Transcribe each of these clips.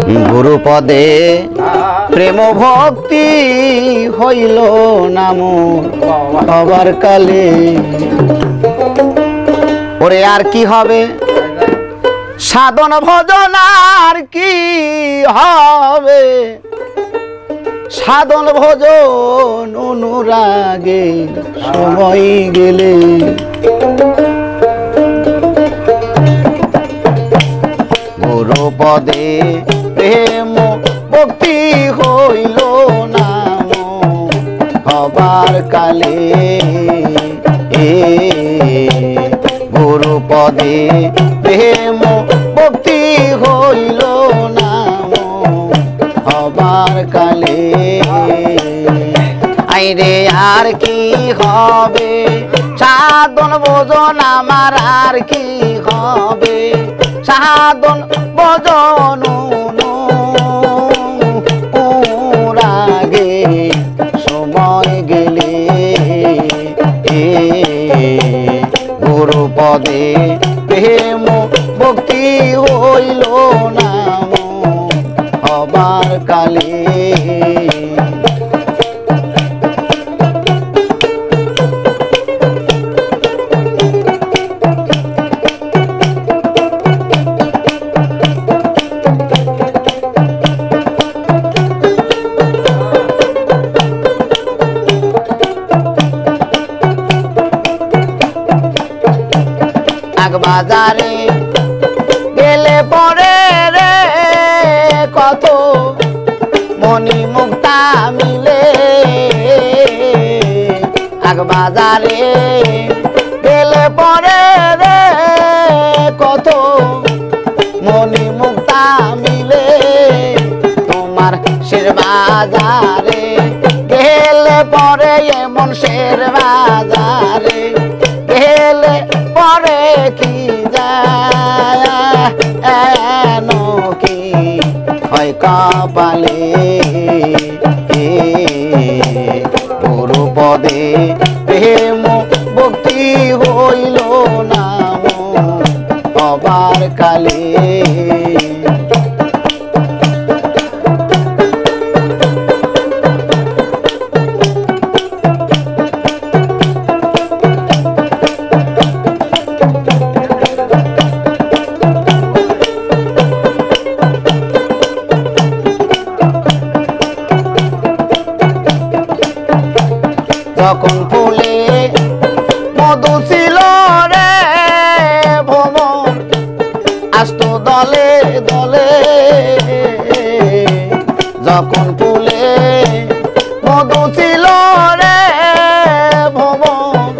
গুরুপদে প্রেম ভক্তি হইল নাম হবার কালে। ওরে আর কি হবে সাধন ভজন আর কি হবে, সাধন ভজন অনুরাগে সময় গেলে। গুরুপদে প্রেম ভক্তি হইল নাম হবার কালে। গুরুপদে প্রেম ভক্তি হইল নাম হবার কালে। আইরে আর কি হবে সাধন ভজন আমার আর কি হবে, সাধন ভজন অনুরাগে সময় গেলে। গুরুপদে প্রেম ভক্তি হইল নাম হবার কালে। বাজারে গেলে পরে রে কত মণি মুক্তা মিলে। আগ বাজারে গেলে পরে রে কত মণি মুক্তা মিলে। তোমার শের বাজারে গেলে পরে এমন শের বাজারে গেলে পরে কি যায় কি হয় কপালে। গুরুপদে প্রেম ভক্তি হইল নাম হবার কালে। যখন ফুলে মধু ছিল রে ভ্রমণ আসত দলে দলে। যখন ফুলে মধু ছিল রে ভ্রমণ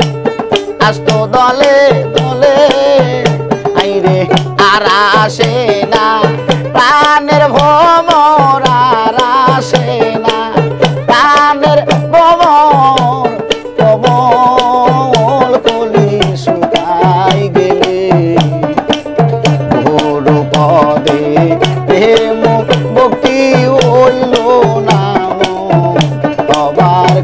আসত দলে দলে। আইরে আর আসে না প্রাণের ভ্রমর, আর আসে না প্রাণের ভ্রমর। কমল কলি শুকাই গেলে। গুরুপদে প্রেম ভক্তি হইল নাম হবার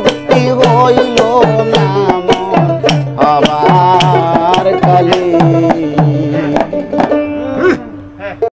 ভক্তি হইল না